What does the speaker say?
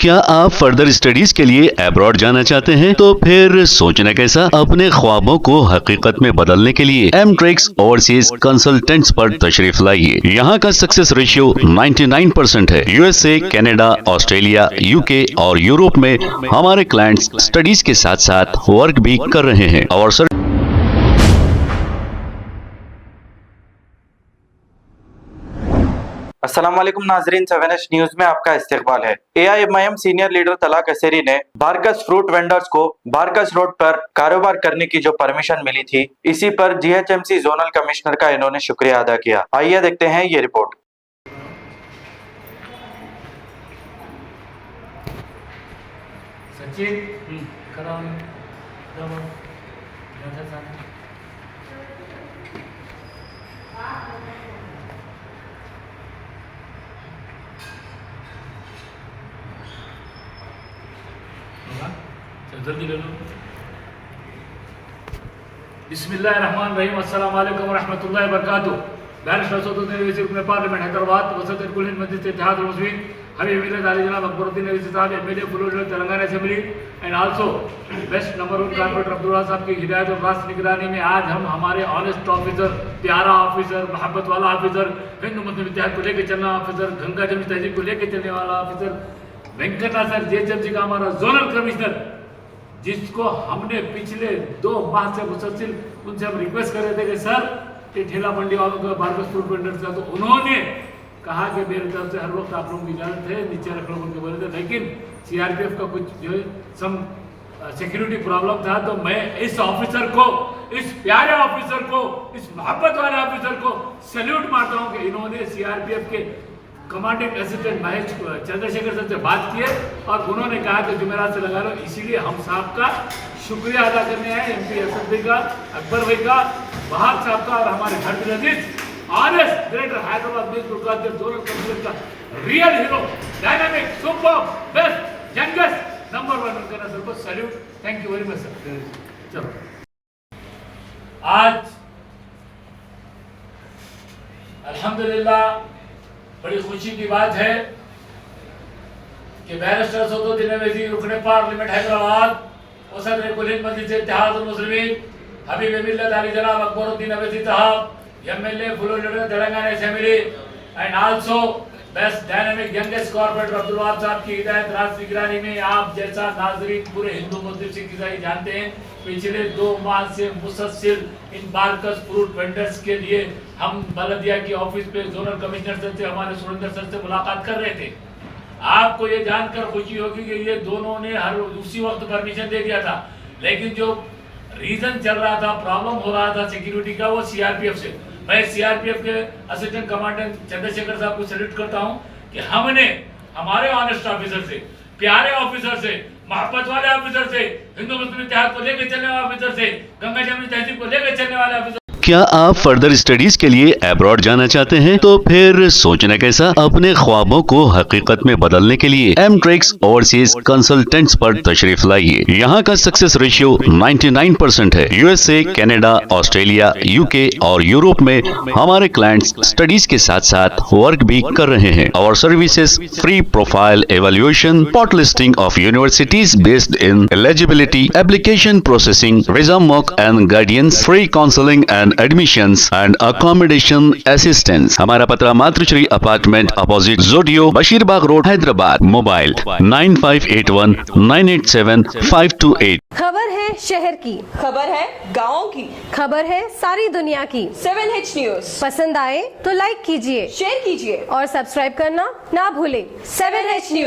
क्या आप further studies के लिए अब्रॉड जाना चाहते हैं? तो फिर सोचना कैसा, अपने ख्वाबों को हकीकत में बदलने के लिए एमट्रिक्स ओवरसीज कंसल्टेंट्स पर तशरीफ लाइए। यहाँ का सक्सेस रेशियो 99% है। यूएसए, कनाडा, ऑस्ट्रेलिया, यूके और यूरोप में हमारे क्लाइंट्स स्टडीज के साथ साथ वर्क भी कर रहे हैं और अस्सलाम वालेकुम नाजरीन, 7H न्यूज में आपका इस्तकबाल है। AIMIM सीनियर लीडर तलाक असेरी ने बारकस फ्रूट वेंडर्स को बारकस रोड पर कारोबार करने की जो परमिशन मिली थी, इसी पर GHMC जोनल कमिश्नर का इन्होंने शुक्रिया अदा किया। आइए देखते हैं ये रिपोर्ट। जल्दी ले लो। बिस्मिल्लाहिर्रहमानिर्रहीम, अस्सलाम वालेकुम रहमतुल्लाहि व बरकातुहू। बैरिस्टर सऊदुद्दीन अवैसी रुकन पार्लियामेंट हैदराबाद, वसत कुलीन मस्जिद इत्तेहाद मुस्लिमीन हबीब मिल्लत आली जनाब अकबरुद्दीन अवैसी साहब, MLA floor Telangana assembly and also best number 1 corporator Abdullah साहब की हिदायत और रास्त निगरानी में आज हम हमारे ऑनेस्ट ऑफिसर, प्यारा ऑफिसर, मोहब्बत वाला ऑफिसर, हिंदू मुस्लिम इत्तेहाद को लेकर चलना ऑफिसर, गंगा जमुनी तहजीब को लेकर चलने वाला ऑफिसर वेंकटा सर, GHMC का हमारा जोनल कमिश्नर, जिसको हमने पिछले 2 माह से मुसलसिल उनसे हम रिक्वेस्ट कर रहे थे कि सर ये ठेला मंडी वालों का बारकस फ्रूट वेंडर्स का, तो उन्होंने कहा कि मेरे तरफ से हर वक्त आप लोगों की इजाजत है, नीचे रख लो उनके बोले थे, लेकिन CRPF का कुछ जो है सम सिक्योरिटी प्रॉब्लम था, तो मैं इस ऑफिसर को, इस प्यारे ऑफिसर को, इस मोहब्बत वाले ऑफिसर को सैल्यूट मारता हूँ कि इन्होंने CRPF के commanding assistant Mahesh Chandrashekhar sir से बात किए और उन्होंने कहा कि जुमेरात से लगा लो। इसीलिए हम साहब का शुक्रिया अदा करने आए, MP असद भाई का, अकबर भाई का, बहार साहब का और हमारे हर अजीज ऑनेस्ट ग्रेटर हैदराबाद बीस जोनल कमिश्नर का real hero, dynamic, super, best, youngest, number 1 उनका सर को salute. Thank you very much sir. चलो, आज अल्हम्दुलिल्लाह बड़ी खुशी की बात है कि बैरिस्टर सऊदुद्दीन अवैसी रुकने पार्लियामेंट हैदराबाद, वसत कुलीन मस्जिद इत्तेहाद मुस्लिमीन हबीब मिल्लत आली जनाब अकबरुद्दीन अवैसी साहब, MLA floor Telangana assembly and also best dynamic youngest corporator Abdullah साहब की हिदायत रास्त निगरानी में आप जैसा नाजरीन पूरे हिंदू मुस्लिम सिख ईसाई जानते हैं, पिछले 2 माह से मुसलसिल इन बारकस फ्रूट वेंडर्स के लिए हम बलदिया की ऑफिस पे जोनल कमिश्नर सर से, हमारे सुरेंद्र सर से मुलाकात कर रहे थे। आपको ये जानकर खुशी होगी कि ये दोनों ने हर उसी वक्त परमिशन दे दिया था, लेकिन जो रीजन चल रहा था, प्रॉब्लम हो रहा था सिक्योरिटी का, वो CRPF से। मैं CRPF के असिस्टेंट कमांडेंट चंद्रशेखर साहब को सैल्यूट करता हूं कि हमने हमारे ऑनेस्ट ऑफिसर से, प्यारे ऑफिसर से, मोहब्बत वाले ऑफिसर से, हिंदू मुस्लिम इत्तेहाद को लेकर चलने वाले ऑफिसर से, गंगा जमुनी तहजीब को लेकर चलने वाले ऑफिसर। क्या आप फर्दर स्टडीज के लिए अब्रॉड जाना चाहते हैं? तो फिर सोचना कैसा, अपने ख्वाबों को हकीकत में बदलने के लिए एमट्रिक्स ओवरसीज कंसल्टेंट्स पर तशरीफ लाइए। यहाँ का सक्सेस रेशियो 99% है। यूएसए, कनाडा, ऑस्ट्रेलिया, यूके और यूरोप में हमारे क्लाइंट्स स्टडीज के साथ साथ वर्क भी कर रहे हैं और services free profile evaluation, spot listing of universities based in eligibility, application processing, visa mock and guidance, free counselling and admissions and accommodation assistance. हमारा पता मातृश्री अपार्टमेंट अपोजिट जोडियो, बशीरबाग रोड, हैदराबाद। मोबाइल 9581987528। खबर है शहर की, खबर है गाँव की, खबर है सारी दुनिया की। 7H न्यूज पसंद आए तो लाइक कीजिए, शेयर कीजिए और सब्सक्राइब करना ना भूले। 7H news.